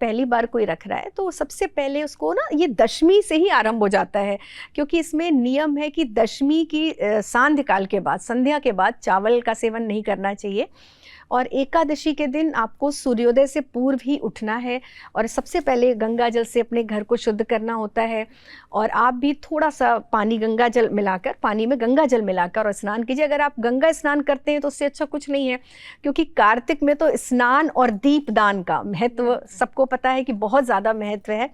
पहली बार कोई रख रहा है तो सबसे पहले उसको ना ये दशमी से ही आरंभ हो जाता है, क्योंकि इसमें नियम है कि दशमी की सांध्य काल के बाद, संध्या के बाद चावल का सेवन नहीं करना चाहिए। और एकादशी के दिन आपको सूर्योदय से पूर्व ही उठना है और सबसे पहले गंगा जल से अपने घर को शुद्ध करना होता है। और आप भी थोड़ा सा पानी गंगा जल मिलाकर, पानी में गंगा जल मिलाकर और स्नान कीजिए। अगर आप गंगा स्नान करते हैं तो उससे अच्छा कुछ नहीं है, क्योंकि कार्तिक में तो स्नान और दीपदान का महत्व सबको पता है कि बहुत ज़्यादा महत्व है।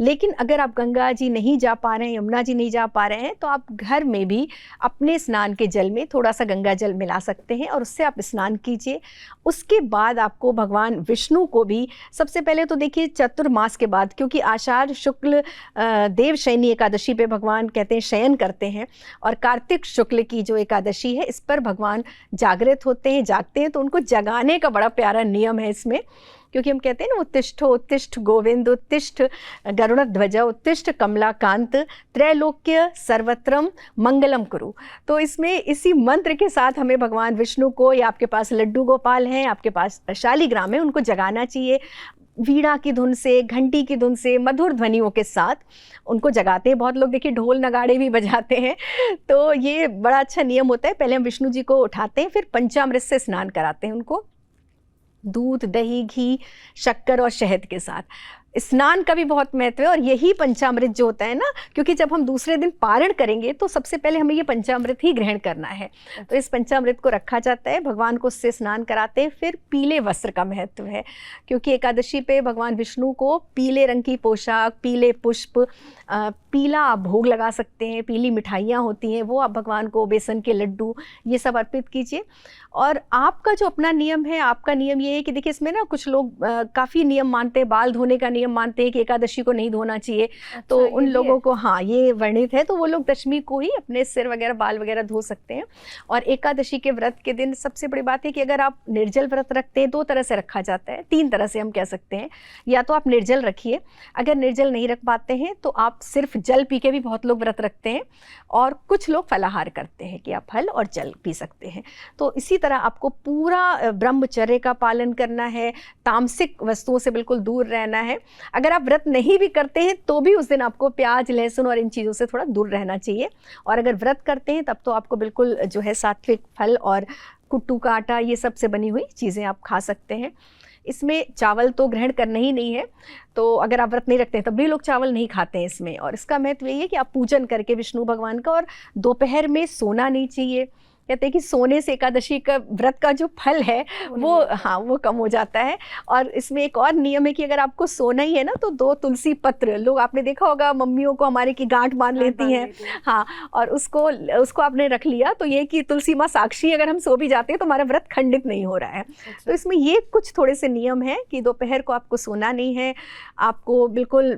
लेकिन अगर आप गंगा जी नहीं जा पा रहे हैं, यमुना जी नहीं जा पा रहे हैं, तो आप घर में भी अपने स्नान के जल में थोड़ा सा गंगा जल मिला सकते हैं और उससे आप स्नान कीजिए। उसके बाद आपको भगवान विष्णु को भी सबसे पहले तो देखिए चतुर्मास के बाद, क्योंकि आषाढ़ शुक्ल देवशयनी एकादशी पे भगवान कहते हैं शयन करते हैं, और कार्तिक शुक्ल की जो एकादशी है इस पर भगवान जागृत होते हैं, जागते हैं। तो उनको जगाने का बड़ा प्यारा नियम है इसमें, क्योंकि हम कहते हैं ना, उत्तिष्ठो उत्तिष्ठ गोविंद, उत्तिष्ठ गरुड़ध्वज, उत्तिष्ठ कमलाकांत, त्रैलोक्य सर्वत्रम मंगलम कुरु। तो इसमें इसी मंत्र के साथ हमें भगवान विष्णु को, या आपके पास लड्डू गोपाल हैं, आपके पास शालिग्राम है, उनको जगाना चाहिए। वीणा की धुन से, घंटी की धुन से, मधुर ध्वनियों के साथ उनको जगाते हैं। बहुत लोग देखिए ढोल नगाड़े भी बजाते हैं, तो ये बड़ा अच्छा नियम होता है। पहले हम विष्णु जी को उठाते हैं, फिर पंचामृत से स्नान कराते हैं उनको, दूध, दही, घी, शक्कर और शहद के साथ। स्नान का भी बहुत महत्व है, और यही पंचामृत जो होता है ना, क्योंकि जब हम दूसरे दिन पारण करेंगे तो सबसे पहले हमें ये पंचामृत ही ग्रहण करना है। तो इस पंचामृत को रखा जाता है, भगवान को उससे स्नान कराते हैं। फिर पीले वस्त्र का महत्व है, क्योंकि एकादशी पे भगवान विष्णु को पीले रंग की पोशाक, पीले पुष्प, पीला आप भोग लगा सकते हैं, पीली मिठाइयाँ होती हैं वो आप भगवान को, बेसन के लड्डू, ये सब अर्पित कीजिए। और आपका जो अपना नियम है, आपका नियम ये है कि देखिए इसमें ना कुछ लोग काफ़ी नियम मानते हैं, बाल धोने का नियम मानते हैं कि एकादशी को नहीं धोना चाहिए। अच्छा, तो उन लोगों को, हाँ, ये वर्णित है, तो वो लोग दशमी को ही अपने सिर वगैरह, बाल वगैरह धो सकते हैं। और एकादशी के व्रत के दिन सबसे बड़ी बात है कि अगर आप निर्जल व्रत रखते हैं, दो तरह से रखा जाता है, तीन तरह से हम कह सकते हैं। या तो आप निर्जल रखिए, अगर निर्जल नहीं रख पाते हैं तो आप सिर्फ जल पी के भी बहुत लोग व्रत रखते हैं, और कुछ लोग फलाहार करते हैं कि आप फल और जल पी सकते हैं। तो इसी तरह आपको पूरा ब्रह्मचर्य का पालन करना है, तामसिक वस्तुओं से बिल्कुल दूर रहना है। अगर आप व्रत नहीं भी करते हैं तो भी उस दिन आपको प्याज, लहसुन और इन चीज़ों से थोड़ा दूर रहना चाहिए। और अगर व्रत करते हैं तब तो आपको बिल्कुल जो है सात्विक फल और कुट्टू का आटा, ये सब से बनी हुई चीज़ें आप खा सकते हैं। इसमें चावल तो ग्रहण करना ही नहीं है, तो अगर आप व्रत नहीं रखते हैं तब भी लोग चावल नहीं खाते हैं इसमें। और इसका महत्व ये है कि आप पूजन करके विष्णु भगवान का, और दोपहर में सोना नहीं चाहिए। कहते हैं कि सोने से एकादशी का व्रत का जो फल है वो, हाँ, वो कम हो जाता है। और इसमें एक और नियम है कि अगर आपको सोना ही है ना, तो 2 तुलसी पत्र, लोग आपने देखा होगा मम्मियों को हमारे की गांठ बांध लेती हैं, हाँ, और उसको आपने रख लिया, तो ये कि तुलसी माँ साक्षी, अगर हम सो भी जाते हैं तो हमारा व्रत खंडित नहीं हो रहा है। तो इसमें ये कुछ थोड़े से नियम हैं कि दोपहर को आपको सोना नहीं है, आपको बिल्कुल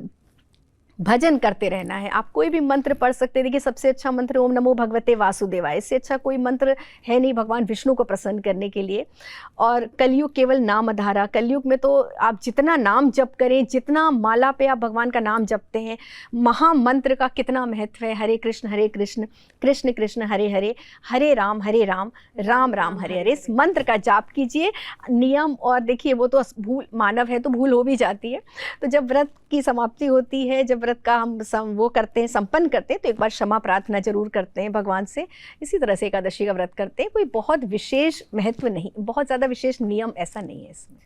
भजन करते रहना है। आप कोई भी मंत्र पढ़ सकते हैं। देखिए सबसे अच्छा मंत्र ओम नमो भगवते वासुदेवाय, इससे अच्छा कोई मंत्र है नहीं भगवान विष्णु को प्रसन्न करने के लिए। और कलयुग केवल नाम आधारा, कलयुग में तो आप जितना नाम जप करें, जितना माला पे आप भगवान का नाम जपते हैं, महामंत्र का कितना महत्व है। हरे कृष्ण कृष्ण कृष्ण हरे हरे, हरे राम राम राम हरे हरे, इस मंत्र का जाप कीजिए। नियम, और देखिए वो तो भूल, मानव है तो भूल हो भी जाती है। तो जब व्रत की समाप्ति होती है, जब व्रत का हम वो करते हैं, संपन्न करते हैं, तो एक बार क्षमा प्रार्थना जरूर करते हैं भगवान से। इसी तरह से एकादशी का व्रत करते हैं। कोई बहुत विशेष महत्व नहीं, बहुत ज़्यादा विशेष नियम ऐसा नहीं है इसमें।